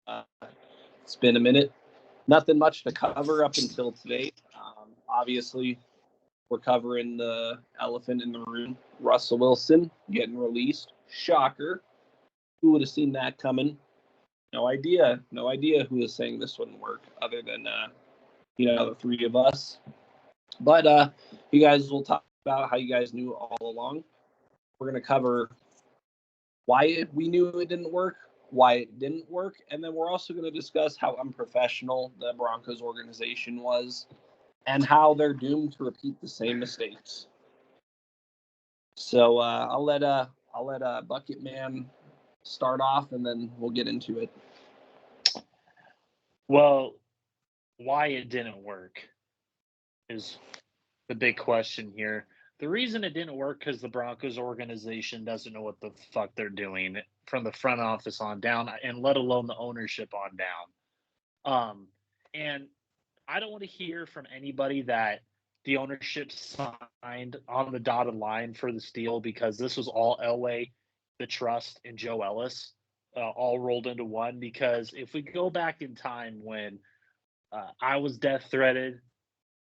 Uh, it's been a minute. Nothing much to cover up until today. Obviously, we're covering the elephant in the room. Russell Wilson getting released. Shocker. Who would have seen that coming? No idea. No idea who was saying this wouldn't work other than, the three of us. But you guys will talk about how you guys knew all along. We're going to cover why we knew it didn't work, why it didn't work, and then we're also going to discuss how unprofessional the Broncos organization was and how they're doomed to repeat the same mistakes. So I'll let Bucket Man start off, and then we'll get into it. Well, why it didn't work is the big question here. The reason it didn't work because the Broncos organization doesn't know what the fuck they're doing from the front office on down, and let alone the ownership on down. And I don't want to hear from anybody that the ownership signed on the dotted line for this deal because this was all Elway, the trust, and Joe Ellis all rolled into one. Because if we go back in time when I was death threatened,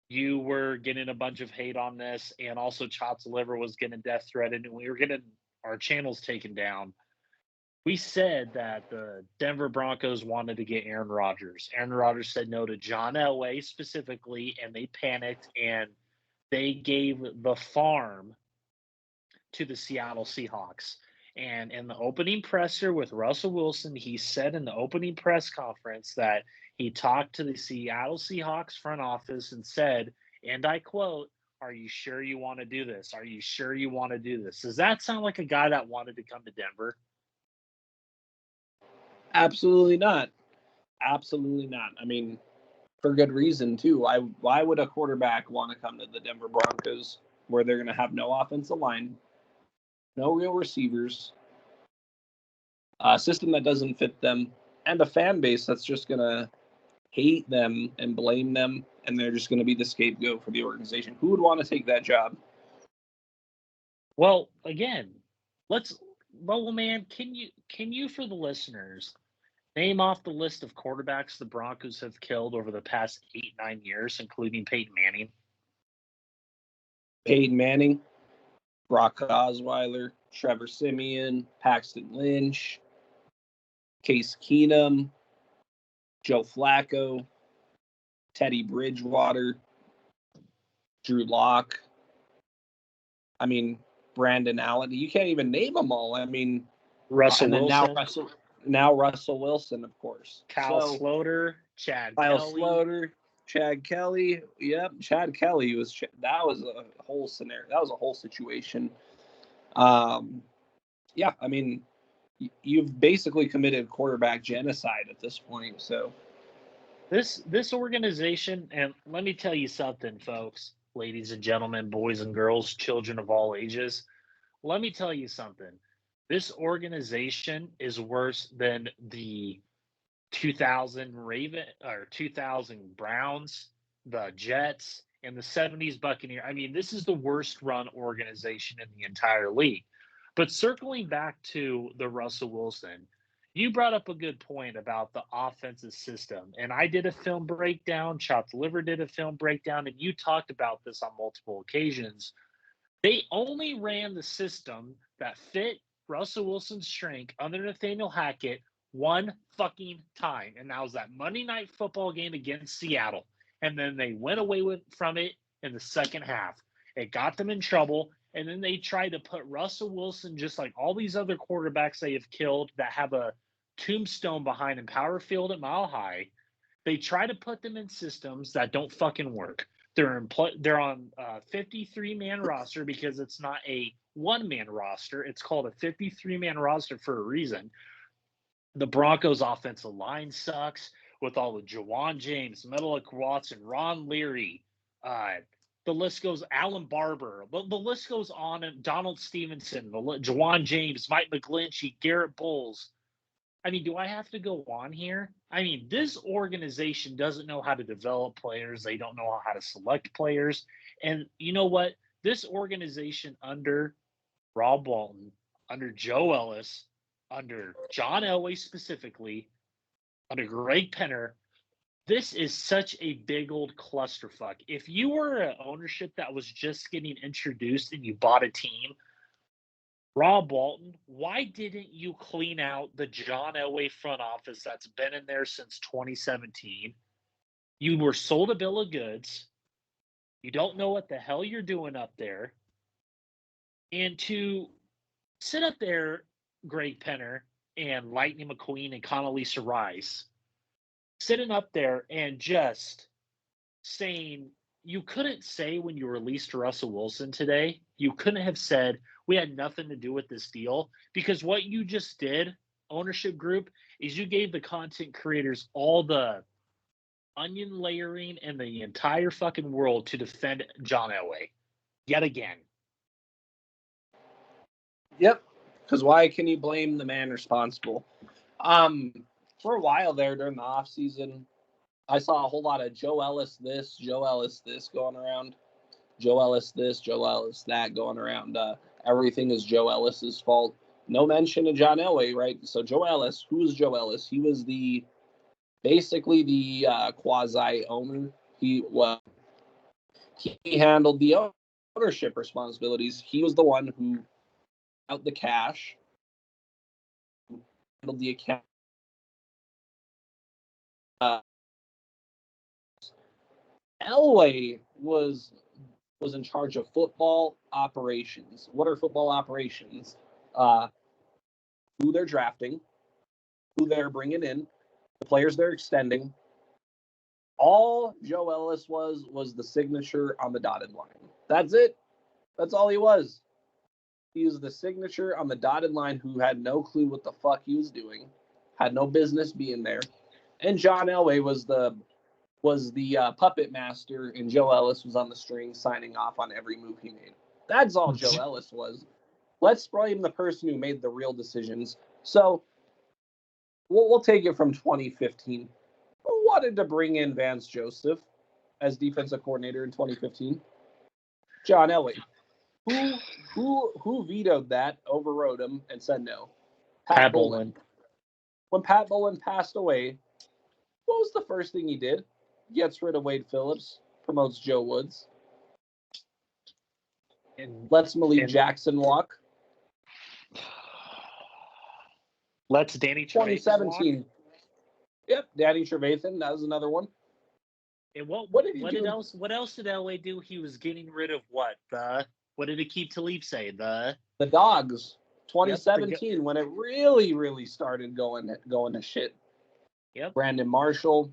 you were getting a bunch of hate on this, and also Chops Liver was getting death threatened, and we were getting our channels taken down. We said that the Denver Broncos wanted to get Aaron Rodgers. Aaron Rodgers said no to John Elway specifically, and they panicked, and they gave the farm to the Seattle Seahawks. And in the opening presser with Russell Wilson, he said in the opening press conference that he talked to the Seattle Seahawks front office and said, and I quote, "Are you sure you want to do this? Are you sure you want to do this?" Does that sound like a guy that wanted to come to Denver? Absolutely not. Absolutely not. I mean, for good reason, too. Why would a quarterback want to come to the Denver Broncos where they're going to have no offensive line, no real receivers, a system that doesn't fit them, and a fan base that's just going to hate them and blame them, and they're just going to be the scapegoat for the organization? Who would want to take that job? Well, again, man, can you for the listeners name off the list of quarterbacks the Broncos have killed over the past 8-9 years, including Peyton Manning? Peyton Manning, Brock Osweiler, Trevor Siemian, Paxton Lynch, Case Keenum, Joe Flacco, Teddy Bridgewater, Drew Lock. I mean, Brandon Allen. You can't even name them all. I mean, Russell Wilson. Now Russell Wilson, of course. Kyle Sloter, Chad Kelly. Yep, Chad Kelly that was a whole scenario. That was a whole situation. Yeah, I mean, you've basically committed quarterback genocide at this point. So this organization, and let me tell you something, folks, ladies and gentlemen, boys and girls, children of all ages. Let me tell you something. This organization is worse than the 2000 Browns, the Jets, and the 70s Buccaneers. I mean, this is the worst run organization in the entire league. But circling back to the Russell Wilson, you brought up a good point about the offensive system. And I did a film breakdown, Chopped Liver did a film breakdown, and you talked about this on multiple occasions. They only ran the system that fit Russell Wilson's strength under Nathaniel Hackett one fucking time, and that was that Monday Night Football game against Seattle. And then they went away from it in the second half. It got them in trouble, and then they tried to put Russell Wilson, just like all these other quarterbacks they have killed that have a tombstone behind them, Power Field at Mile High. They try to put them in systems that don't fucking work. They're on a 53-man roster because it's not a one-man roster. It's called a 53-man roster for a reason. The Broncos' offensive line sucks with all the Jawan James, Metallic Watson, Ron Leary. The list goes, Alan Barber. The list goes on, and Donald Stevenson, Jawan James, Mike McGlinchey, Garrett Bowles. I mean, do I have to go on here? I mean, this organization doesn't know how to develop players. They don't know how to select players. And you know what? This organization under Rob Walton, under Joe Ellis, under John Elway specifically, under Greg Penner, this is such a big old clusterfuck. If you were an ownership that was just getting introduced and you bought a team, Rob Walton, why didn't you clean out the John Elway front office that's been in there since 2017? You were sold a bill of goods. You don't know what the hell you're doing up there. And to sit up there, Greg Penner and Lightning McQueen and Condoleezza Rice, sitting up there and just saying, you couldn't say when you released Russell Wilson today, you couldn't have said, we had nothing to do with this deal, because what you just did, ownership group, is you gave the content creators all the onion layering in the entire fucking world to defend John Elway yet again. Yep. Because why can you blame the man responsible? For a while there during the off season, I saw a whole lot of Joe Ellis this going around. Joe Ellis this, Joe Ellis that going around. Everything is Joe Ellis's fault. No mention of John Elway, right? So Joe Ellis, who was Joe Ellis? He was basically the quasi owner. He handled the ownership responsibilities. He was the one who out the cash, handled the account. Elway was in charge of football operations. What are football operations? Who they're drafting, who they're bringing in, the players they're extending. All Joe Ellis was the signature on the dotted line. That's it. That's all he was. He was the signature on the dotted line who had no clue what the fuck he was doing, had no business being there. And John Elway was the puppet master, and Joe Ellis was on the string signing off on every move he made. That's all Joe Ellis was. Let's blame the person who made the real decisions. So we'll take it from 2015. Who wanted to bring in Vance Joseph as defensive coordinator in 2015? John Elway. Who vetoed that, overrode him, and said no? Pat Bowlen. When Pat Bowlen passed away, what was the first thing he did? Gets rid of Wade Phillips, promotes Joe Woods, and lets Malik Jackson walk. Let's Danny Trevathan 2017. Walk. Yep, Danny Trevathan. That was another one. And what else did Elway do? He was getting rid of what? What did Aqib Talib say? The dogs. 2017, when it really, really started going to shit. Yep. Brandon Marshall.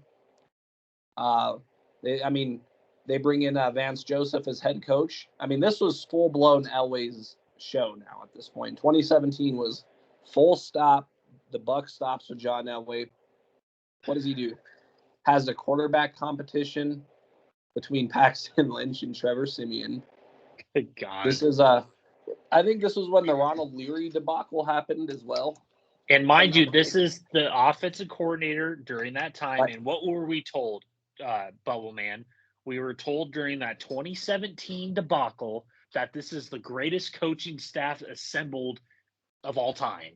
They bring in Vance Joseph as head coach. I mean, this was full-blown Elway's show now at this point. 2017 was full stop. The buck stops with John Elway. What does he do? Has a quarterback competition between Paxton Lynch and Trevor Siemian. Good God. This is I think this was when the Ronald Leary debacle happened as well. And mind you, this is the offensive coordinator during that time. Right. And what were we told, Bubble Man? We were told during that 2017 debacle that this is the greatest coaching staff assembled of all time.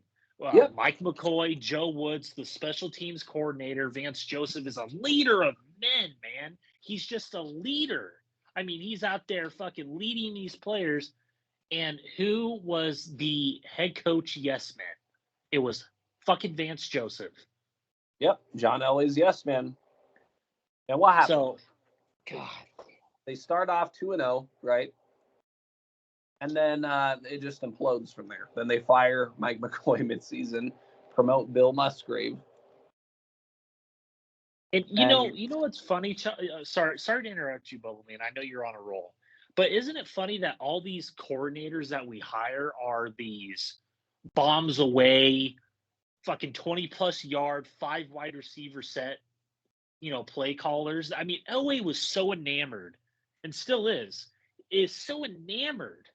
Yep. Mike McCoy, Joe Woods, the special teams coordinator, Vance Joseph is a leader of men, man. He's just a leader. I mean, he's out there fucking leading these players. And who was the head coach yes man? It was fucking Vance Joseph. Yep, John Elway's yes man. And what happened? So, God. They start off 2-0, right? And then it just implodes from there. Then they fire Mike McCoy midseason, promote Bill Musgrave. And you know what's funny? Sorry to interrupt you, Bubble Man. I know you're on a roll. But isn't it funny that all these coordinators that we hire are these bombs away, fucking 20-plus yard, 5 wide receiver set, play callers? I mean, Elway was so enamored, and still is so enamored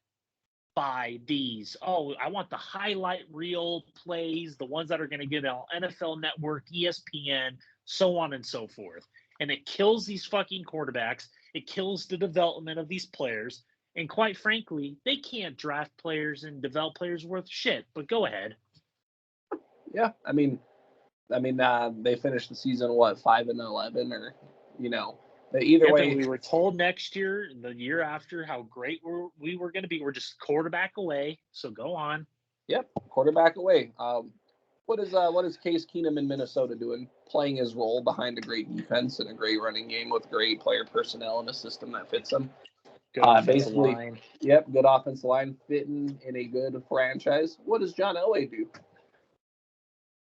by these. Oh, I want the highlight reel plays, the ones that are going to get on NFL Network, ESPN, so on and so forth. And it kills these fucking quarterbacks. It kills the development of these players. And quite frankly, they can't draft players and develop players worth shit. But go ahead. Yeah, I mean, I mean, they finished the season, 5-11, or, either way. We were told next year, the year after, how great we were going to be. We're just quarterback away. So go on. Yep, quarterback away. What is Case Keenum in Minnesota doing? Playing his role behind a great defense and a great running game with great player personnel and a system that fits him. Good offensive Basically, line. Yep, good offensive line fitting in a good franchise. What does John Elway do?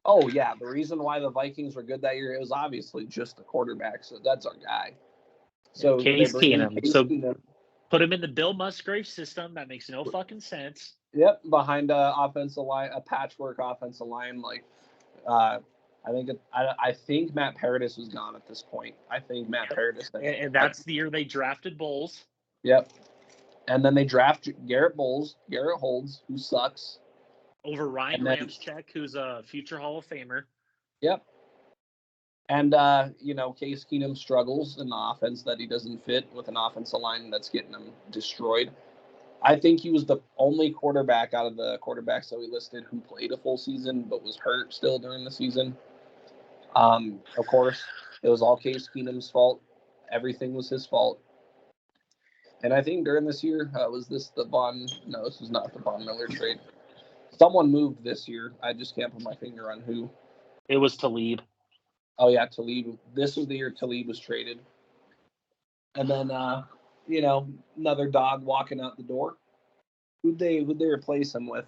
Oh yeah, the reason why the Vikings were good that year, it was obviously just the quarterback. So that's our guy. So Case Keenum. So Keenum. Put him in the Bill Musgrave system. That makes no fucking sense. Yep, behind a offensive line, a patchwork offensive line. Like, I think Matt Paradis was gone at this point. I think Matt Paradis. And that's the year they drafted Bowles. Yep. And then they draft Garrett Holds, who sucks. Over Ryan Ramczyk, who's a future Hall of Famer. Yep. And, Case Keenum struggles in the offense that he doesn't fit with an offensive line that's getting him destroyed. I think he was the only quarterback out of the quarterbacks that we listed who played a full season but was hurt still during the season. Of course, it was all Case Keenum's fault. Everything was his fault. And I think during this year, was this the Von? No, this was not the Von Miller trade. Someone moved this year. I just can't put my finger on who. It was Talib. Oh, yeah, Talib. This was the year Talib was traded. And then, another dog walking out the door. Who'd they replace him with?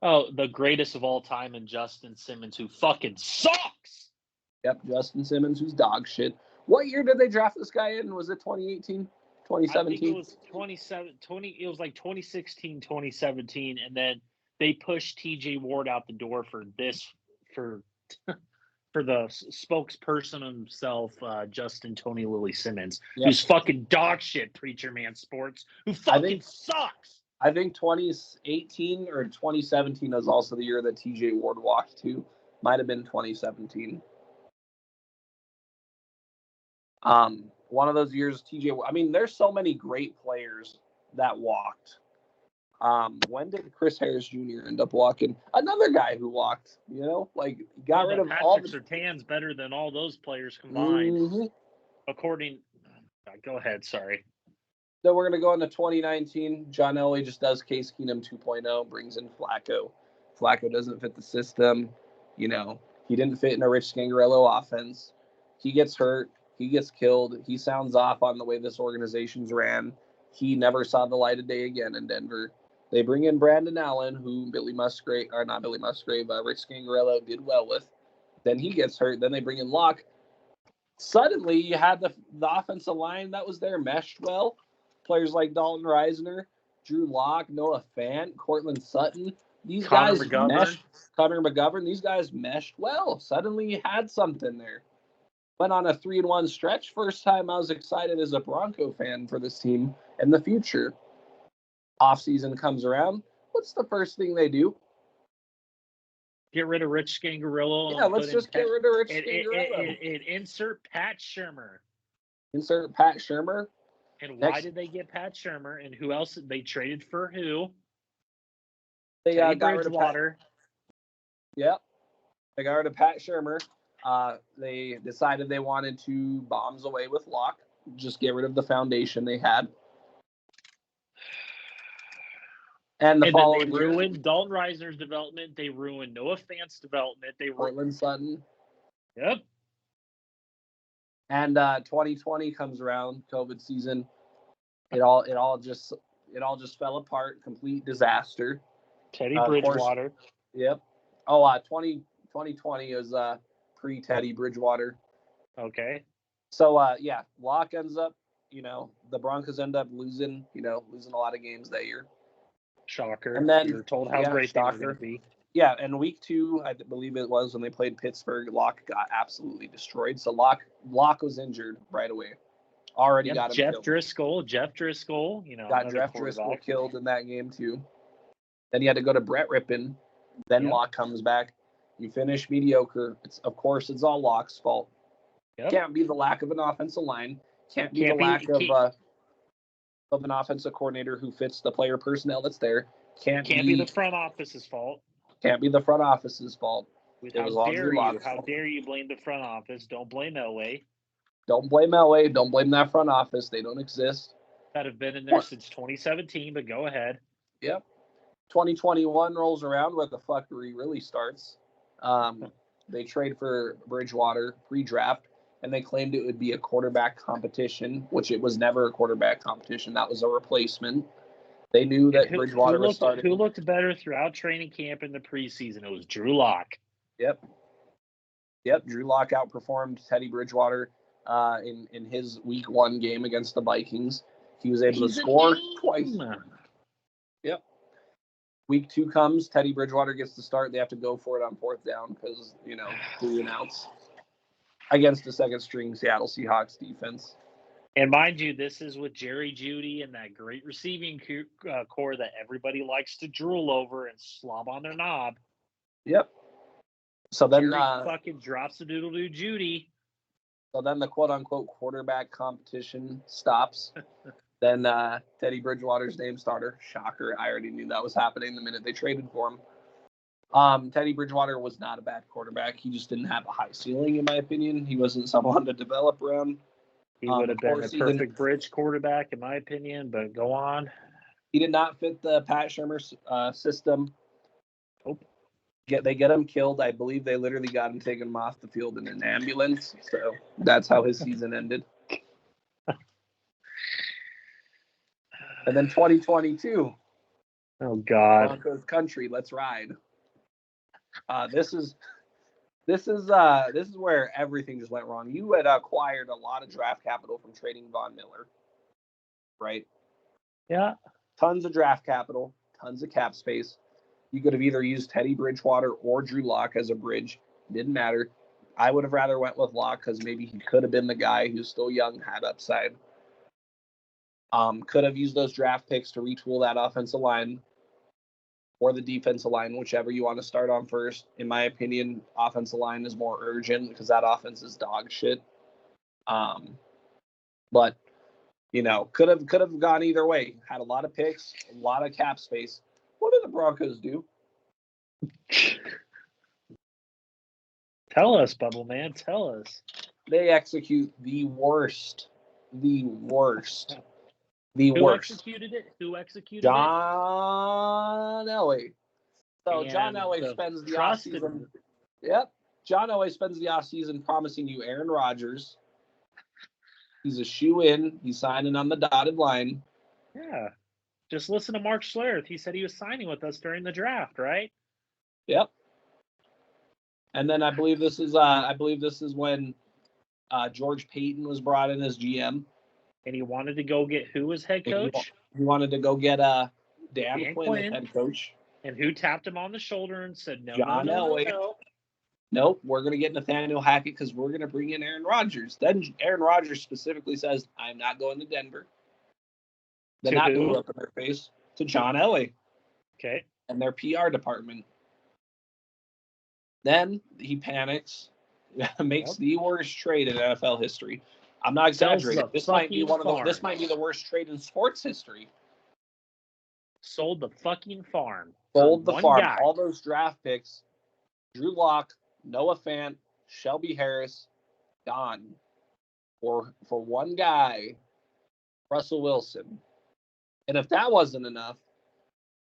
Oh, the greatest of all time in Justin Simmons, who fucking sucks. Yep, Justin Simmons, who's dog shit. What year did they draft this guy in? Was it 2018? 2017? I think it was 20, it was like 2016, 2017, and then they pushed TJ Ward out the door for the spokesperson himself, Justin Tony Lily Simmons, who's fucking dog shit, Preacher Man Sports, who fucking sucks. I think 2018 or 2017 was also the year that TJ Ward walked too. Might have been 2017. One of those years, I mean, there's so many great players that walked. When did Chris Harris Jr. end up walking? Another guy who walked, got rid of Patrick all the Surtain's better than all those players combined. Mm-hmm. According, go ahead. Sorry. So we're going to go into 2019. John Elway just does Case Keenum 2.0, brings in Flacco. Flacco doesn't fit the system. He didn't fit in a Rich Scangarello offense. He gets hurt. He gets killed. He sounds off on the way this organization's ran. He never saw the light of day again in Denver. They bring in Brandon Allen, who Rich Scangarello did well with. Then he gets hurt. Then they bring in Locke. Suddenly, you had the offensive line that was there meshed well. Players like Dalton Reisner, Drew Lock, Noah Fant, Cortland Sutton. These guys meshed. Connor McGovern. These guys meshed well. Suddenly, you had something there. Went on a 3-1 stretch. First time I was excited as a Bronco fan for this team in the future. Offseason comes around. What's the first thing they do? Get rid of Rich Scangarello. Yeah, let's just get rid of Rich Scangarello. And insert Pat Shurmur. Insert Pat Shurmur. And why did they get Pat Shurmur? And who else? They traded for who? They got Bridgewater. Yep. They got rid of Pat Shurmur. They decided they wanted to bombs away with Locke. Just get rid of the foundation they had. And then they ruined Dalton Reisner's development. They ruined Noah Fant's development. They Cortland Sutton. Yep. And 2020 comes around, COVID season. It all just fell apart. Complete disaster. Teddy Bridgewater. Yep. Oh, 2020 is pre-Teddy Bridgewater. Okay. So Locke ends up, the Broncos end up losing a lot of games that year. Shocker. And then you're told how great they were going to be. Yeah, and week 2, I believe it was when they played Pittsburgh, Locke got absolutely destroyed. So Locke was injured right away. Already got him killed. Jeff Driscoll, got Jeff Driscoll killed in that game too. Then you had to go to Brett Rippon. Then Locke comes back. You finish mediocre. It's all Locke's fault. Yep. Can't be the lack of an offensive line. Can't be the lack of an offensive coordinator who fits the player personnel that's there. Can't be the front office's fault. Can't be the front office's fault. It was all Drew Lock. How dare you blame the front office? Don't blame Elway. Don't blame Elway. Don't blame that front office. They don't exist. That have been in there since 2017, but go ahead. Yep. 2021 rolls around where the fuckery really starts. They trade for Bridgewater pre-draft, and they claimed it would be a quarterback competition, which it was never a quarterback competition. That was a replacement. They knew that Bridgewater was starting. Who looked better throughout training camp in the preseason? It was Drew Lock. Yep. Drew Lock outperformed Teddy Bridgewater in his Week 1 game against the Vikings. He was able to score twice. Yep. Week 2 comes. Teddy Bridgewater gets the start. They have to go for it on 4th down because, 3 and outs against the second-string Seattle Seahawks defense. And mind you, this is with Jerry Jeudy and that great receiving core that everybody likes to drool over and slob on their knob. Yep. So then Jerry fucking drops the doodle-doo Jeudy. So then the quote-unquote quarterback competition stops. Then Teddy Bridgewater's named starter. Shocker. I already knew that was happening the minute they traded for him. Teddy Bridgewater was not a bad quarterback. He just didn't have a high ceiling, in my opinion. He wasn't someone to develop around. He would have been a perfect bridge quarterback, in my opinion, but go on. He did not fit the Pat Shurmur system. Nope. They get him killed. I believe they literally got him taken off the field in an ambulance. So that's how his season ended. And then 2022. Oh God. Broncos country, let's ride. This is where everything just went wrong. You had acquired a lot of draft capital from trading Von Miller, right? Yeah. Tons of draft capital, tons of cap space. You could have either used Teddy Bridgewater or Drew Lock as a bridge. Didn't matter. I would have rather went with Lock because maybe he could have been the guy who's still young, had upside. Could have used those draft picks to retool that offensive line or the defensive line, whichever you want to start on first. In my opinion, offensive line is more urgent because that offense is dog shit. But could have gone either way. Had a lot of picks, a lot of cap space. What do the Broncos do? Tell us, Bubble Man. Tell us. They execute the worst. Who executed it? John Elway. So And John Elway spends the offseason. Yep. John Elway spends the offseason promising you Aaron Rodgers. He's a shoe-in. He's signing on the dotted line. Yeah. Just listen to Mark Schlereth. He said he was signing with us during the draft, right? Yep. And then I believe this is when George Payton was brought in as GM. And he wanted to go get who as head coach? He wanted to go get Dan Quinn as head coach. And who tapped him on the shoulder and said, no, John Elway. No. Nope, we're going to get Nathaniel Hackett because we're going to bring in Aaron Rodgers. Then Aaron Rodgers specifically says, I'm not going to Denver. Then that blew up in their face to John Elway. Okay. And their PR department. Then he panics, makes the worst trade in NFL history. I'm not exaggerating. This might be the worst trade in sports history. Sold the fucking farm. Sold the farm. Guy. All those draft picks, Drew Lock, Noah Fant, Shelby Harris, gone. For one guy, Russell Wilson. And if that wasn't enough,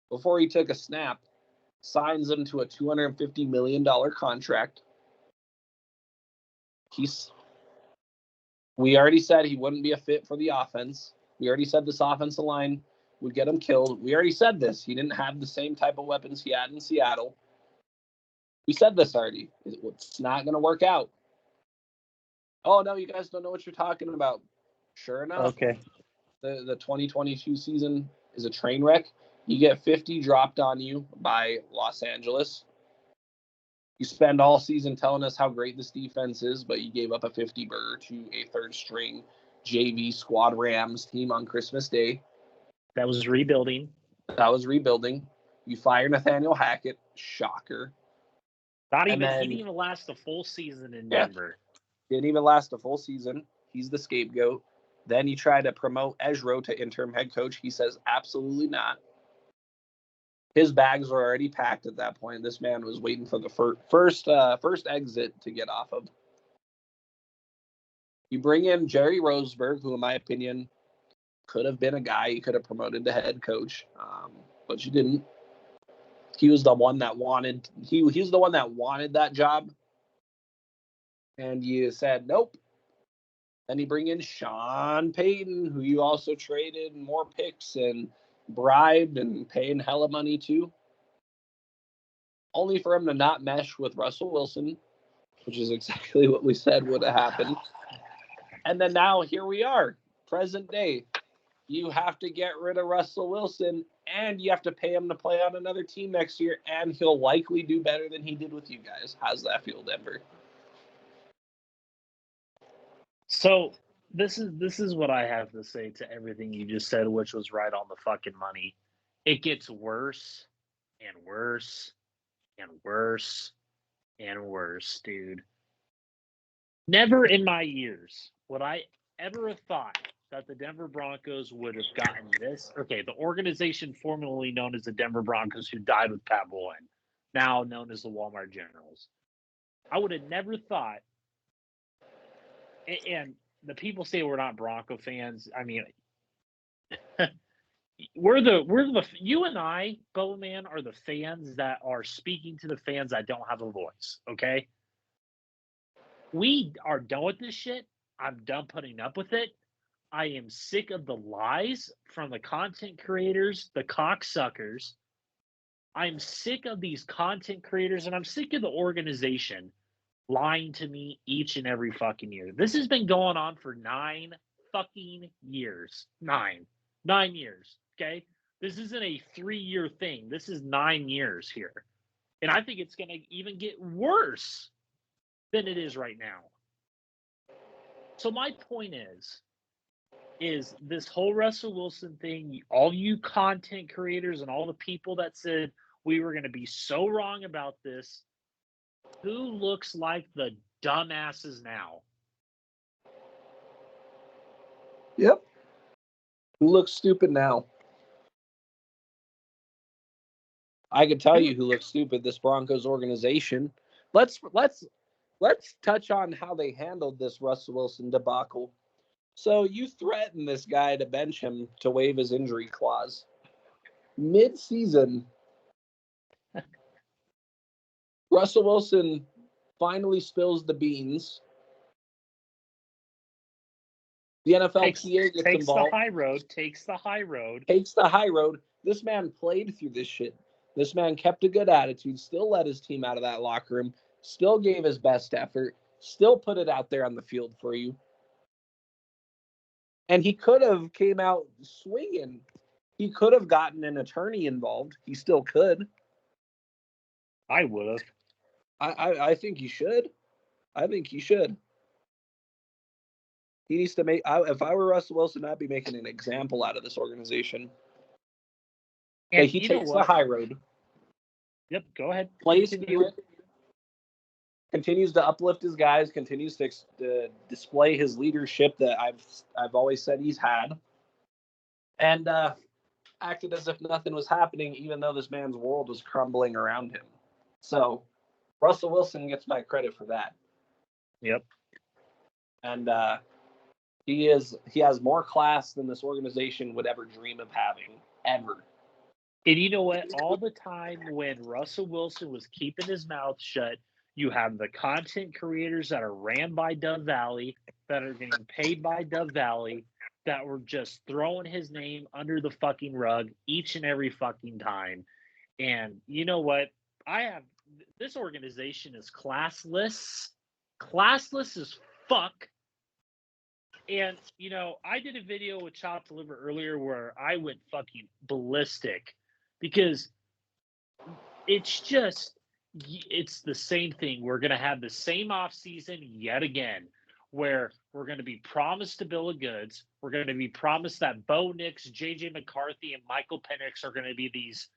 before he took a snap, signs him to a $250 million contract. We already said he wouldn't be a fit for the offense. We already said this offensive line would get him killed. We already said this. He didn't have the same type of weapons he had in Seattle. We said this already. It's not going to work out. Oh, no, you guys don't know what you're talking about. Sure enough. Okay. The 2022 season is a train wreck. You get 50 dropped on you by Los Angeles. You spend all season telling us how great this defense is, but you gave up a 50 burger to a third-string JV squad Rams team on Christmas Day. That was rebuilding. You fire Nathaniel Hackett. Shocker. He didn't even last a full season in Denver. Didn't even last a full season. He's the scapegoat. Then you try to promote Ezra to interim head coach. He says absolutely not. His bags were already packed at that point. This man was waiting for the first exit to get off of. You bring in Jerry Roseberg, who, in my opinion, could have been a guy you could have promoted to head coach, but you didn't. He was the one that wanted. He's the one that wanted that job, and you said nope. Then you bring in Sean Payton, who you also traded more picks and bribed and paying hella money to, only for him to not mesh with Russell Wilson, which is exactly what we said would have happened. And then now here we are, present day. You have to get rid of Russell Wilson, and you have to pay him to play on another team next year, and he'll likely do better than he did with you guys. How's that feel, Denver? So this is what I have to say to everything you just said, which was right on the fucking money. It gets worse and worse and worse and worse, dude. Never in my years would I ever have thought that the Denver Broncos would have gotten this. Okay, the organization formerly known as the Denver Broncos, who died with Pat Bowlen, now known as the Walmart Generals. I would have never thought, and the people say we're not Bronco fans. I mean, you and I, Bowman, are the fans that are speaking to the fans that don't have a voice, okay? We are done with this shit. I'm done putting up with it. I am sick of the lies from the content creators, the cocksuckers. I'm sick of these content creators, and I'm sick of the organization lying to me each and every fucking year. This has been going on for 9 fucking years. 9 years, okay? This isn't a 3-year thing. This is 9 years here. And I think it's going to even get worse than it is right now. So my point is this whole Russell Wilson thing, all you content creators and all the people that said we were going to be so wrong about this, who looks like the dumbasses now? Yep. Who looks stupid now? I could tell you who looks stupid. This Broncos organization. Let's touch on how they handled this Russell Wilson debacle. So you threatened this guy to bench him to waive his injury clause. Mid-season, Russell Wilson finally spills the beans. The NFLPA gets involved. Takes the high road. This man played through this shit. This man kept a good attitude, still led his team out of that locker room, still gave his best effort, still put it out there on the field for you. And he could have came out swinging. He could have gotten an attorney involved. He still could. I would have. I think he should. I think he should. He needs to make. If I were Russell Wilson, I'd be making an example out of this organization. And he takes the high road. Yep, go ahead. Plays through it. Continues to uplift his guys. Continues to display his leadership that I've always said he's had. And acted as if nothing was happening, even though this man's world was crumbling around him. So Russell Wilson gets my credit for that. Yep. And he has more class than this organization would ever dream of having, ever. And you know what? All the time when Russell Wilson was keeping his mouth shut, you have the content creators that are ran by Dove Valley, that are getting paid by Dove Valley, that were just throwing his name under the fucking rug each and every fucking time. And you know what? This organization is classless as fuck. And, you know, I did a video with Chop Deliver earlier where I went fucking ballistic because it's the same thing. We're going to have the same offseason yet again where we're going to be promised a bill of goods. We're going to be promised that Bo Nix, J.J. McCarthy, and Michael Penix are going to be these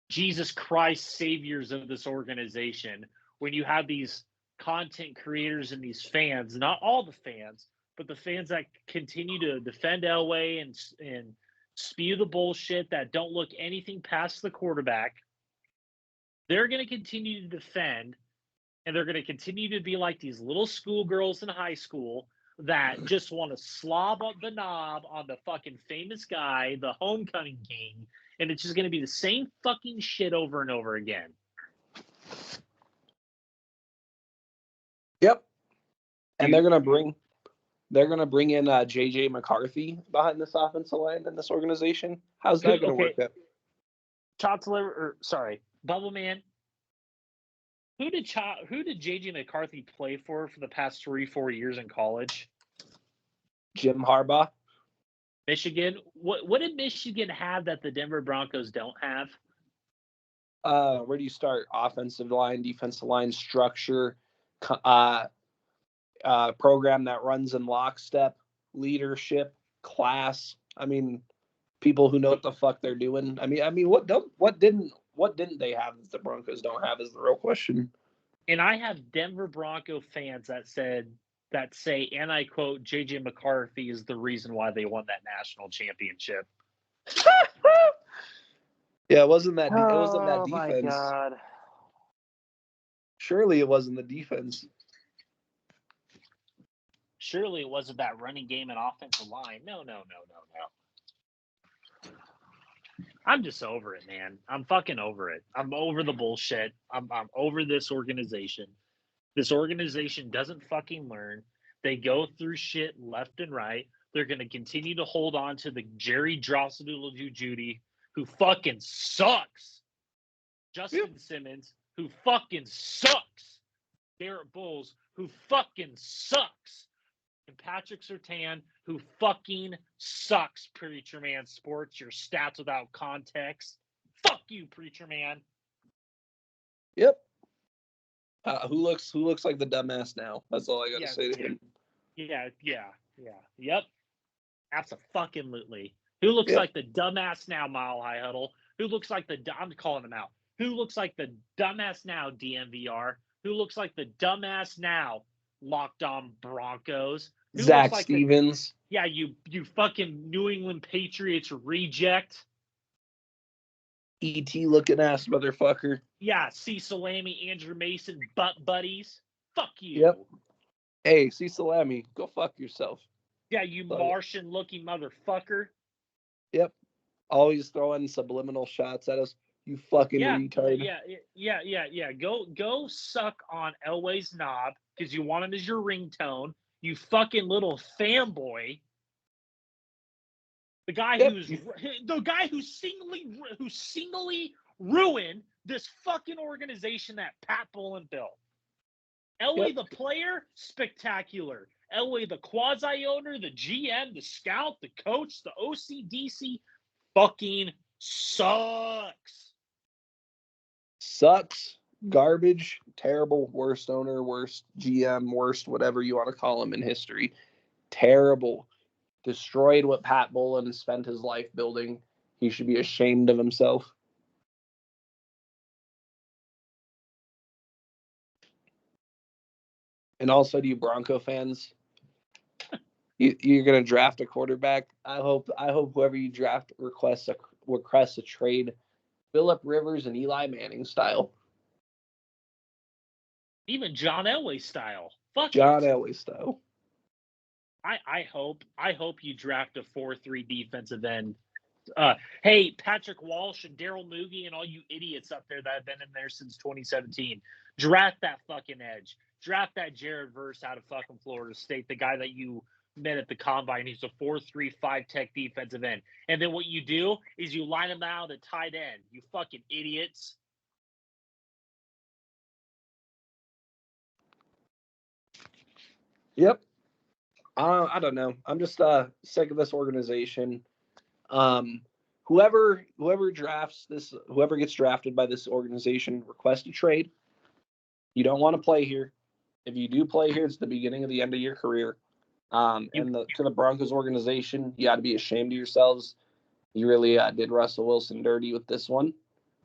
Jesus Christ saviors of this organization. When you have these content creators and these fans, not all the fans, but the fans that continue to defend Elway and spew the bullshit, that don't look anything past the quarterback. They're going to continue to defend, and they're going to continue to be like these little schoolgirls in high school that just want to slob up the knob on the fucking famous guy, the homecoming king, and it's just going to be the same fucking shit over and over again. Yep. And they're gonna bring in JJ McCarthy behind this offensive line in this organization. How's that gonna work out? Bubble Man. Who did JJ McCarthy play for the past 3-4 years in college? Jim Harbaugh. Michigan. What did Michigan have that the Denver Broncos don't have? Where do you start? Offensive line, defensive line, structure, program that runs in lockstep, leadership, class. I mean, people who know what the fuck they're doing. I mean, what didn't they have that the Broncos don't have is the real question. And I have Denver Bronco fans that say, and I quote, JJ McCarthy is the reason why they won that national championship. Yeah, it wasn't that defense. Oh my God. Surely it wasn't the defense. Surely it wasn't that running game and offensive line. No. I'm just over it, man. I'm fucking over it. I'm over the bullshit. I'm over this organization. This organization doesn't fucking learn. They go through shit left and right. They're going to continue to hold on to the Jerry Drossel Judy, who fucking sucks. Justin Simmons, who fucking sucks. Garrett Bowles, who fucking sucks. And Patrick Surtain, who fucking sucks, Preacher Man Sports. Your stats without context. Fuck you, Preacher Man. Yep. Who looks like the dumbass now? That's all I got to say to him. Yeah. Yep. Absolutely. Who looks like the dumbass now, Mile High Huddle? Who looks like I'm calling him out. Who looks like the dumbass now, DMVR? Who looks like the dumbass now, Locked On Broncos? Who Zach Stevens. You fucking New England Patriots reject. ET looking ass motherfucker. Yeah, C. Salami, Andrew Mason, butt buddies. Fuck you. Yep. Hey, C. Salami, go fuck yourself. Yeah, you Martian looking motherfucker. Yep. Always throwing subliminal shots at us. You fucking retard. Yeah. Go suck on Elway's knob because you want him as your ringtone. You fucking little fanboy. The guy who singly ruined this fucking organization that Pat Bowlen built. Elway the player, spectacular. Elway the quasi owner, the GM, the scout, the coach, the OCDC, fucking sucks. Sucks. Garbage. Terrible. Worst owner. Worst GM. Worst whatever you want to call him in history. Terrible. Destroyed what Pat Bowlen spent his life building. He should be ashamed of himself. And also to you Bronco fans, you're gonna draft a quarterback. I hope whoever you draft requests a trade, Phillip Rivers and Eli Manning style. Even John Elway style. Fuck John it. Elway style. I hope you draft a 4-3 defensive end. Hey, Patrick Walsh and Daryl Moogie and all you idiots up there that have been in there since 2017. Draft that fucking edge. Draft that Jared Verse out of fucking Florida State, the guy that you met at the combine. He's a 4-3, 5-tech defensive end. And then what you do is you line him out at tight end. You fucking idiots. Yep. I don't know. I'm just sick of this organization. Whoever gets drafted by this organization, request a trade. You don't want to play here. If you do play here, it's the beginning of the end of your career. And to the Broncos organization, you got to be ashamed of yourselves. You really did Russell Wilson dirty with this one.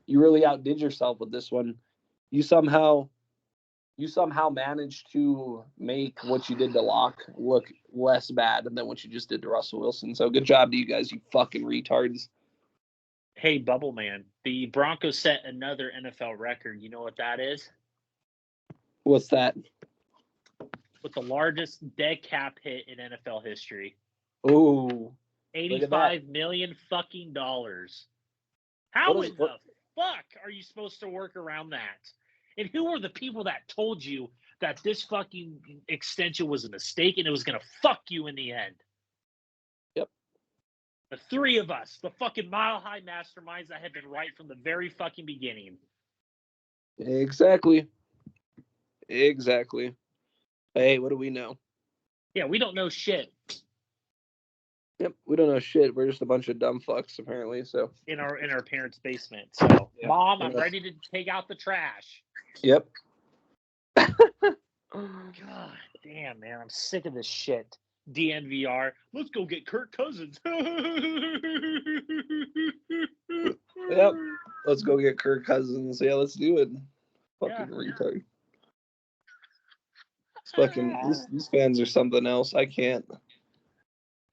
You really outdid yourself with this one. You somehow you somehow managed to make what you did to Locke look less bad than what you just did to Russell Wilson. So good job to you guys, you fucking retards. Hey, Bubble Man, the Broncos set another NFL record. You know what that is? What's that? With the largest dead cap hit in NFL history. Ooh. $85 million fucking dollars. How in the fuck are you supposed to work around that? And who are the people that told you that this fucking extension was a mistake and it was going to fuck you in the end? Yep. The three of us, the fucking mile-high masterminds that had been right from the very fucking beginning. Exactly. Hey, what do we know? Yeah, we don't know shit. Yep, we don't know shit. We're just a bunch of dumb fucks, apparently. So in our parents' basement. So, yeah. Mom, I'm ready to take out the trash. Yep. God damn, man, I'm sick of this shit. DNVR, let's go get Kirk Cousins. Yep. Let's go get Kirk Cousins. Yeah, let's do it. Fucking retard. These fans are something else. I can't.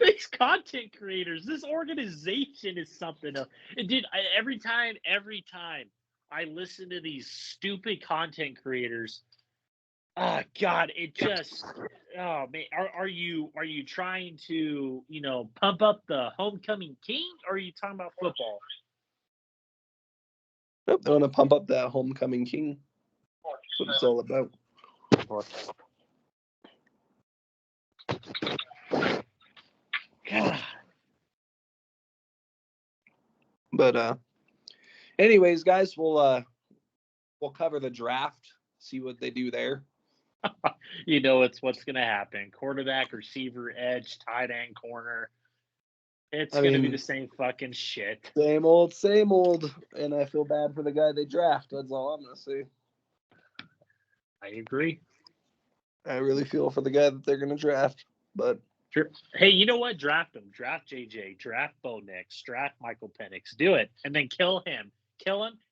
These content creators, this organization is something else. Dude, every time I listen to these stupid content creators, oh God, it just, oh man, are you trying to, pump up the homecoming king, or are you talking about football? Nope, they want to pump up that homecoming king. That's what it's all about. God. But anyways, guys, we'll cover the draft, see what they do there. It's what's gonna happen. Quarterback, receiver, edge, tight end, corner. It's gonna be the same fucking shit. Same old. And I feel bad for the guy they draft. That's all I'm gonna say. I agree. I really feel for the guy that they're gonna draft. But hey, you know what? Draft him. Draft JJ. Draft Bo Nix. Draft Michael Penix. Do it, and then kill him.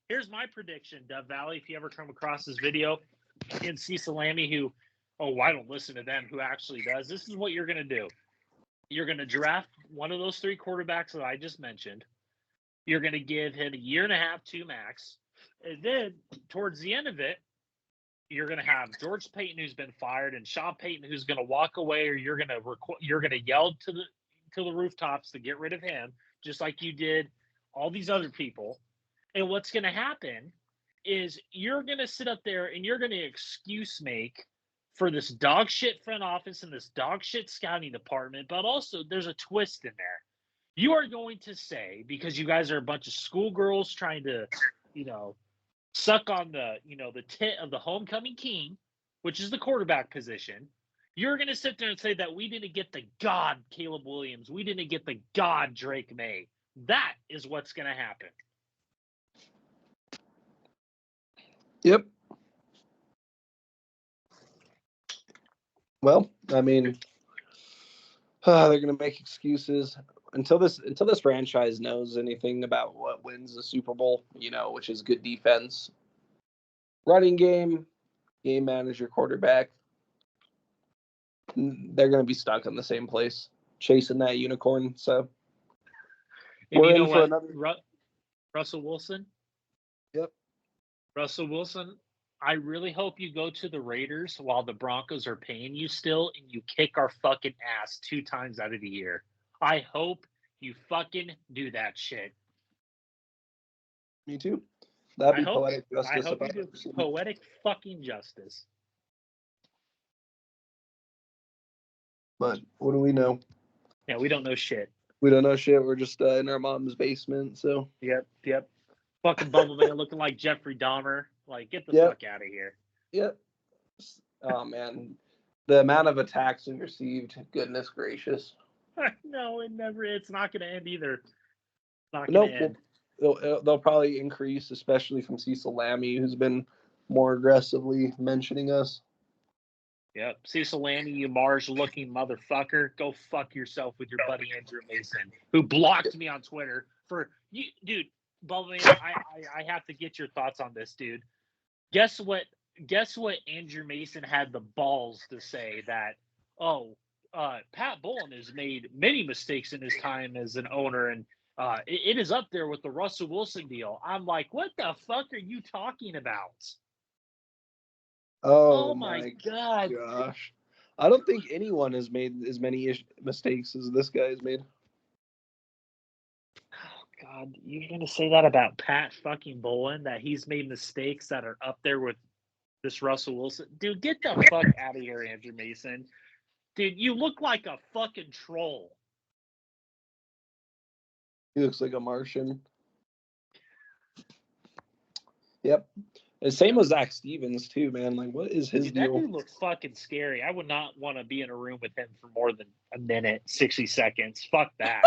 Here's my prediction, Dove Valley. If you ever come across this video, and see Salami, who, I don't listen to them, who actually does. This is what you're gonna do. You're gonna draft one of those three quarterbacks that I just mentioned. You're gonna give him a year and a half, 2 max, and then towards the end of it, you're going to have George Payton, who's been fired, and Sean Payton, who's going to walk away, or you're going to yell to the rooftops to get rid of him, just like you did all these other people. And what's going to happen is you're going to sit up there and you're going to excuse make for this dog shit front office and this dog shit scouting department, but also there's a twist in there. You are going to say, because you guys are a bunch of schoolgirls trying to, suck on the tit of the homecoming king, which is the quarterback position. You're going to sit there and say that we didn't get the god Caleb Williams. We didn't get the god Drake May. That is what's going to happen. Yep. Well, they're going to make excuses until this franchise knows anything about what wins the Super Bowl, which is good defense, running game manager, quarterback. They're going to be stuck in the same place, chasing that unicorn. So and we're in for another. Russell Wilson. Yep. Russell Wilson, I really hope you go to the Raiders while the Broncos are paying you still, and you kick our fucking ass 2 times out of the year. I hope you fucking do that shit. Me too. That'd be poetic justice. I hope you do poetic fucking justice. But what do we know? Yeah, we don't know shit. We don't know shit. We're just in our mom's basement. So. Yep. Fucking Bubble Man looking like Jeffrey Dahmer. Like, get the fuck out of here. Yep. Oh man, the amount of attacks we received. Goodness gracious. No, it's not going to end either. It's not going to end. They'll probably increase, especially from Cecil Lammy, who's been more aggressively mentioning us. Yep. Cecil Lammy, you Mars-looking motherfucker. Go fuck yourself with your buddy Andrew Mason, who blocked me on Twitter for you, dude. Bubble Man, I have to get your thoughts on this, dude. Guess what guess what Andrew Mason had the balls to say that, Pat Bowlen has made many mistakes in his time as an owner, and it is up there with the Russell Wilson deal. I'm like, what the fuck are you talking about? Oh my God. gosh. I don't think anyone has made as many mistakes as this guy has made. Oh, God. You're going to say that about Pat fucking Bowlen, that he's made mistakes that are up there with this Russell Wilson? Dude, get the fuck out of here, Andrew Mason. Dude, you look like a fucking troll. He looks like a Martian. Yep. And same with Zach Stevens, too, man. Like, what is his deal? That dude looks fucking scary. I would not want to be in a room with him for more than a minute, 60 seconds. Fuck that.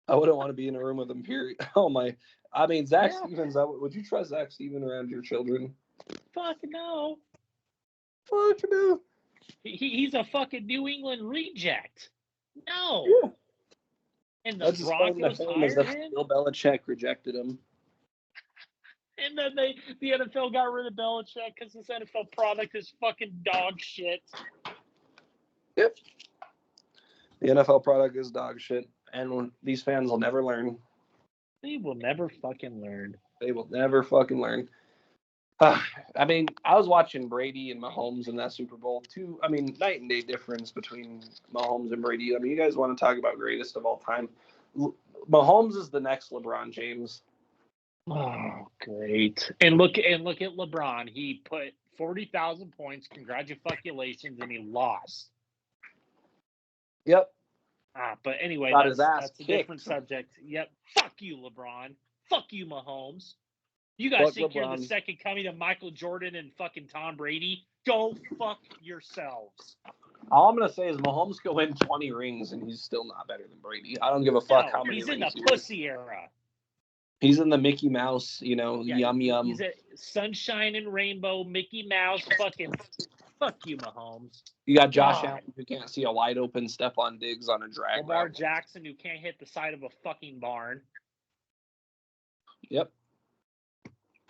I wouldn't want to be in a room with him, period. Oh, my. I mean, Zach Stevens, would you trust Zach Stevens around your children? Fuck no. Fuck no. He's a fucking New England reject. No. Yeah. And the Broncos hired him? Bill Belichick rejected him. And then the NFL got rid of Belichick because this NFL product is fucking dog shit. Yep. The NFL product is dog shit. And these fans will never learn. They will never fucking learn. They will never fucking learn. I mean, I was watching Brady and Mahomes in that Super Bowl too. I mean, night and day difference between Mahomes and Brady. I mean, you guys want to talk about greatest of all time. Mahomes is the next LeBron James. Oh, great. And look at LeBron. He put 40,000 points. Congratulations, and he lost. Yep. But anyway, that's a different subject. Yep. Fuck you, LeBron. Fuck you, Mahomes. You guys think you're the second coming of Michael Jordan and fucking Tom Brady? Go fuck yourselves. All I'm going to say is Mahomes could win 20 rings, and he's still not better than Brady. I don't give a fuck how many rings. He's in the pussy era. He's in the Mickey Mouse, yum. He's a sunshine and rainbow Mickey Mouse fucking fuck you, Mahomes. You got Josh Allen who can't see a wide open Stephon Diggs on a drag. Lamar Jackson who can't hit the side of a fucking barn. Yep.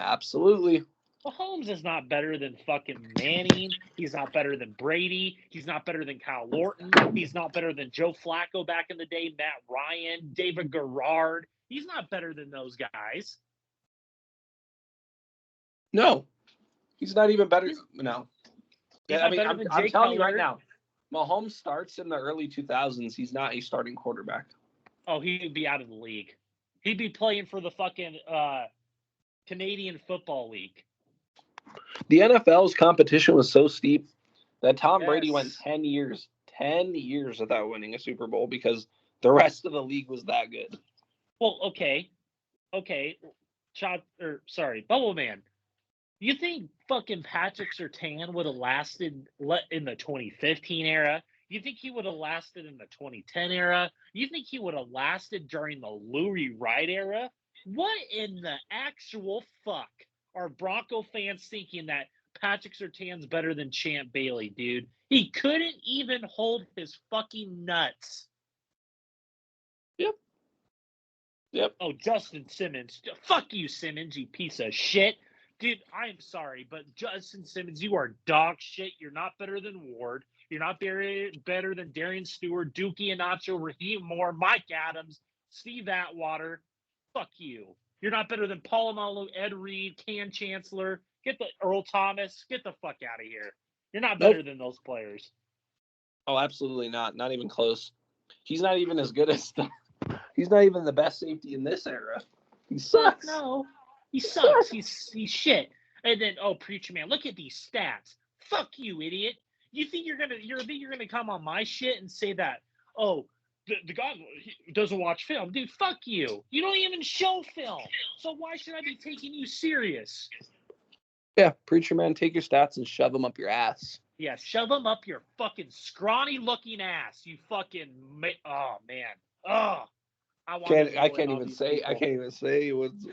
Absolutely. Mahomes is not better than fucking Manning. He's not better than Brady. He's not better than Kyle Lorton. He's not better than Joe Flacco back in the day, Matt Ryan, David Garrard. He's not better than those guys. No. He's not even better. No. I mean, I'm telling you right now, Mahomes starts in the early 2000s. He's not a starting quarterback. Oh, he'd be out of the league. He'd be playing for the fucking Canadian Football League. The NFL's competition was so steep that Tom Brady went 10 years without winning a Super Bowl because the rest of the league was that good. Well, okay. Bubble Man. You think fucking Patrick Surtain would have lasted in the 2015 era? You think he would have lasted in the 2010 era? You think he would have lasted during the Louis Wright era? What in the actual fuck are Bronco fans thinking that Patrick Surtain's better than Champ Bailey, dude? He couldn't even hold his fucking nuts. Yep. Oh, Justin Simmons. Fuck you, Simmons, you piece of shit. Dude, I'm sorry, but Justin Simmons, you are dog shit. You're not better than Ward. You're not better than Darian Stewart, Dookie Inacho, Raheem Moore, Mike Adams, Steve Atwater. Fuck you. You're not better than Polamalu, Ed Reed, Cam Chancellor. Earl Thomas. Get the fuck out of here. You're not better than those players. Oh, absolutely not. Not even close. He's not even as good as he's not even the best safety in this era. He sucks. No. He sucks. He's shit. And then, Preacher Man, look at these stats. Fuck you, idiot. You think you're gonna come on my shit and say that, the guy doesn't watch film. Dude, fuck you. You don't even show film. So why should I be taking you serious? Yeah, Preacher Man, take your stats and shove them up your ass. Yeah, shove them up your fucking scrawny looking ass. You fucking oh man. Oh. I can't even say what's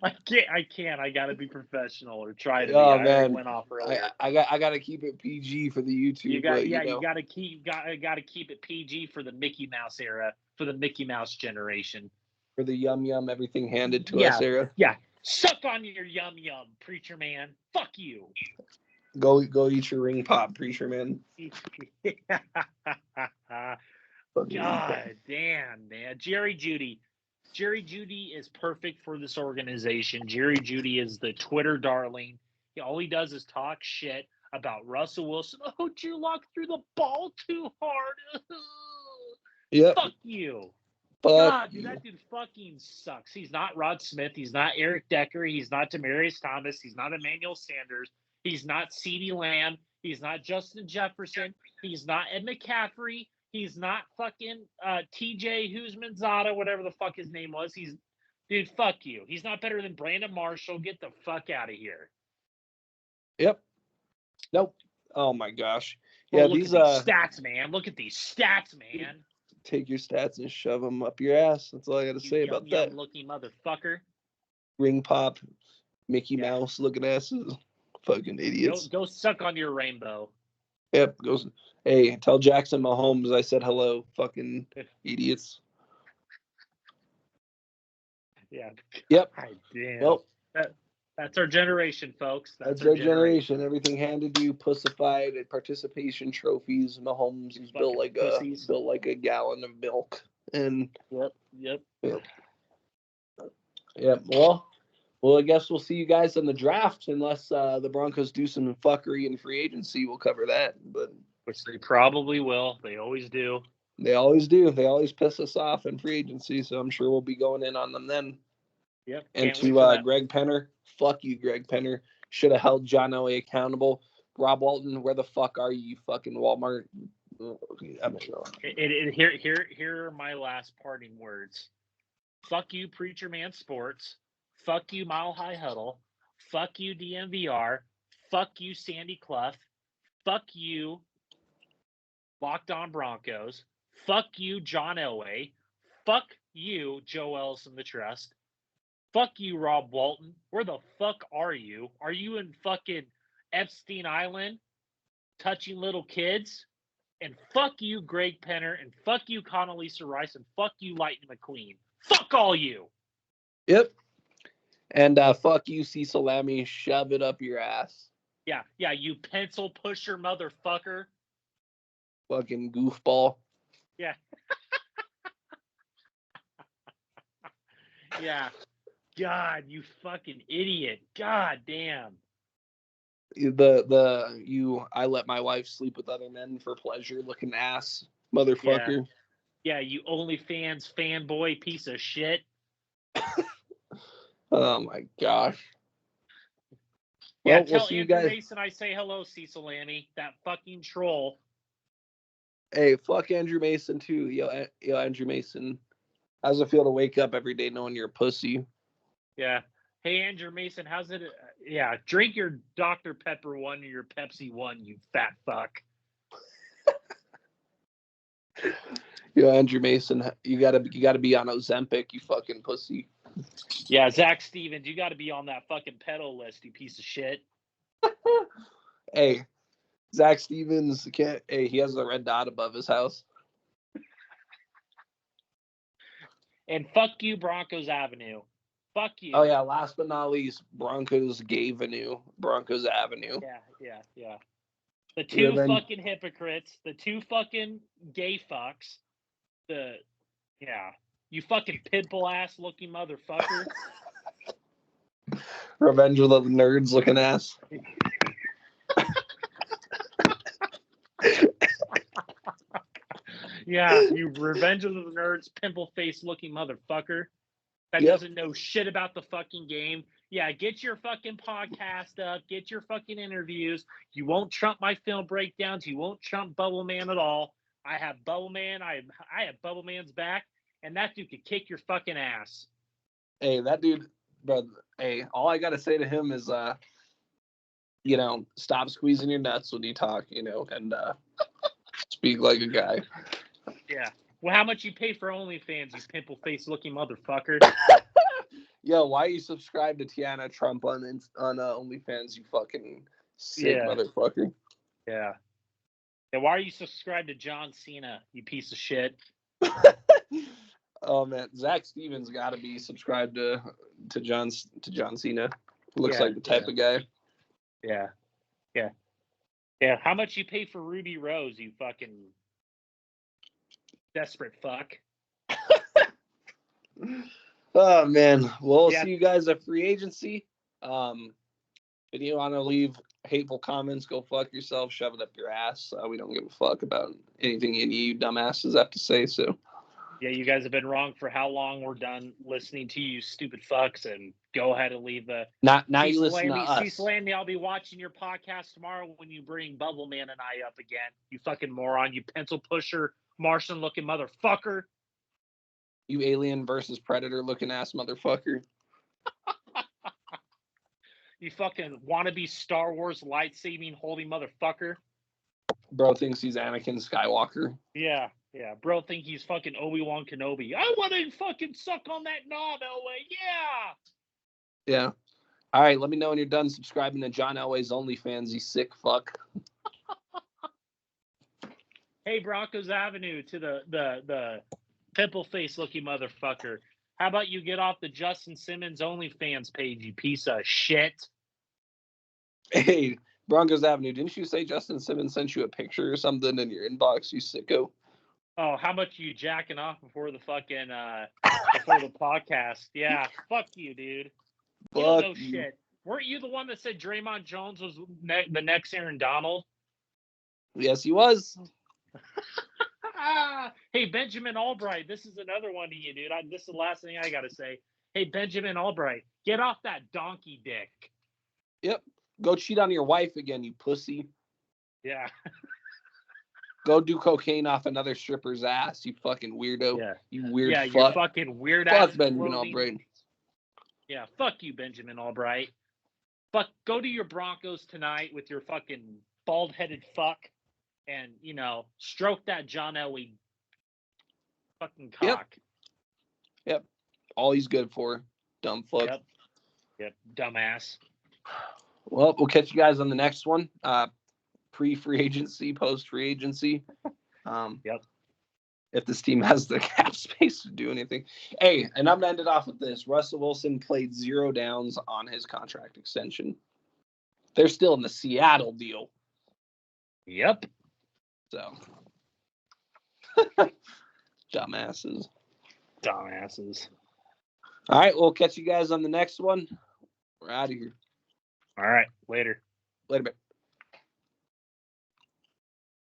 I can't. I gotta be professional or try to be. Man. I went off earlier. I gotta keep it PG for the YouTube. You gotta keep it PG for the Mickey Mouse era, for the Mickey Mouse generation. For the yum everything handed to Yeah, us era. yeah. Suck on your yum, preacher man. Fuck you. Go eat your ring pop, preacher man. God damn, man. Jerry Jeudy is perfect for this organization. Jerry Jeudy is the Twitter darling. All he does is talk shit about Russell Wilson. Oh, Drew Lock threw the ball too hard. Yep. Fuck you. Fuck God, you. dude, that dude fucking sucks. He's not Rod Smith. He's not Eric Decker. He's not Demaryius Thomas. He's not Emmanuel Sanders. He's not CeeDee Lamb. He's not Justin Jefferson. He's not Ed McCaffrey. He's not fucking TJ Husmanzada, whatever the fuck his name was. Dude, fuck you. He's not better than Brandon Marshall. Get the fuck out of here. Yep. Nope. Oh my gosh. Yeah, Yeah, look these at these stats, man. Look at these stats, man. Take your stats and shove them up your ass. That's all I got to say about that. Looking motherfucker. Ring pop, Mickey Mouse looking asses. Fucking idiots. Go suck on your rainbow. Yep. Goes. Hey, tell Jackson Mahomes I said hello. Fucking idiots. Yeah. Yep. God damn. Well, that's our generation, folks. That's our generation. Everything handed to you, pussified, participation trophies. Mahomes is built like a gallon of milk. And Yep. Well, I guess we'll see you guys in the draft, unless the Broncos do some fuckery in free agency. We'll cover that, but which they probably will. They always do. They always do. They always piss us off in free agency, so I'm sure we'll be going in on them then. Yep. And to Greg Penner, fuck you, Greg Penner. Should have held John Elway accountable. Rob Walton, where the fuck are you, fucking Walmart? Here are my last parting words. Fuck you, Preacher Man Sports. Fuck you, Mile High Huddle. Fuck you, DMVR. Fuck you, Sandy Clough. Fuck you, Locked On Broncos. Fuck you, John Elway. Fuck you, Joe Ellison the Trust. Fuck you, Rob Walton. Where the fuck are you? Are you in fucking Epstein Island touching little kids? And fuck you, Greg Penner. And fuck you, Condoleezza Rice. And fuck you, Lightning McQueen. Fuck all you. Yep. And fuck you, Cecil Lammy. Shove it up your ass. Yeah, you pencil pusher motherfucker. Fucking goofball. Yeah. Yeah. God, you fucking idiot. God damn. I let my wife sleep with other men for pleasure looking ass motherfucker. Yeah, you OnlyFans fanboy piece of shit. Oh my gosh. Yeah, tell Andrew Mason I say hello, Cecil Lammy, that fucking troll. Hey, fuck Andrew Mason too. Yo, Andrew Mason. How's it feel to wake up every day knowing you're a pussy? Yeah. Hey, Andrew Mason, how's it? Yeah, drink your Dr. Pepper 1 or your Pepsi 1, you fat fuck. Yo, Andrew Mason, you gotta be on Ozempic, you fucking pussy. Yeah, Zach Stevens, you gotta be on that fucking pedo list, you piece of shit. Hey, Zach Stevens he has a red dot above his house. And fuck you, Broncos Avenue. Fuck you. Oh yeah, last but not least, Broncos Avenue. Yeah. The two fucking hypocrites, the two fucking gay fucks, you fucking pitbull ass looking motherfucker. Revenge of the Nerds looking ass. Yeah, you Revenge of the Nerds pimple face looking motherfucker that doesn't know shit about the fucking game. Yeah, get your fucking podcast up, get your fucking interviews. You won't trump my film breakdowns. You won't trump Bubble Man at all. I have Bubble Man. I have Bubble Man's back, and that dude could kick your fucking ass. Hey, that dude, bro. Hey, all I gotta say to him is, stop squeezing your nuts when you talk, and speak like a guy. Yeah. Well, how much you pay for OnlyFans, you pimple face looking motherfucker? Yo, why you subscribe to Tiana Trump on OnlyFans, you fucking sick motherfucker? Yeah. And why are you subscribed to John Cena, you piece of shit? Oh man, Zach Stevens got to be subscribed to John Cena. Looks like the type of guy. Yeah. How much you pay for Ruby Rose? You fucking desperate fuck. Oh man, we'll see you guys at free agency. If you want to leave hateful comments, go fuck yourself, shove it up your ass. We don't give a fuck about anything any of you dumbasses have to say. So. Yeah, you guys have been wrong for how long? We're done listening to you, stupid fucks, and go ahead and leave the. Now you listen to us. Cease Landy, I'll be watching your podcast tomorrow when you bring Bubble Man and I up again. You fucking moron, you pencil pusher, Martian looking motherfucker. You alien versus predator looking ass motherfucker. You fucking wannabe Star Wars lightsabing holding motherfucker. Bro thinks he's Anakin Skywalker. Yeah. Bro think he's fucking Obi-Wan Kenobi. I want to fucking suck on that knob, Elway. Yeah. All right, let me know when you're done subscribing to John Elway's OnlyFans, you sick fuck. Hey, Broncos Avenue to the pimple face looking motherfucker. How about you get off the Justin Simmons OnlyFans page, you piece of shit? Hey, Broncos Avenue, didn't you say Justin Simmons sent you a picture or something in your inbox, you sicko? Oh, how much you jacking off before the fucking before the podcast? Yeah, fuck you, dude. You don't know shit. Weren't you the one that said Draymond Jones was the next Aaron Donald? Yes, he was. Hey, Benjamin Albright, this is another one to you, dude. This is the last thing I got to say. Hey, Benjamin Albright, get off that donkey dick. Yep. Go cheat on your wife again, you pussy. Yeah. Go do cocaine off another stripper's ass, you fucking weirdo. Yeah. You weird fuck. You fucking weird ass. Fuck Benjamin Albright. Yeah, fuck you, Benjamin Albright. Fuck, go to your Broncos tonight with your fucking bald-headed fuck and, stroke that John Elway fucking cock. Yep. All he's good for. Dumb fuck. Yep. Dumbass. Well, we'll catch you guys on the next one. Pre-free agency, post-free agency. Yep. If this team has the cap space to do anything. Hey, and I'm going to end it off with this. Russell Wilson played 0 downs on his contract extension. They're still in the Seattle deal. Yep. So. Dumbasses. All right, we'll catch you guys on the next one. We're out of here. All right, later. Later, bye.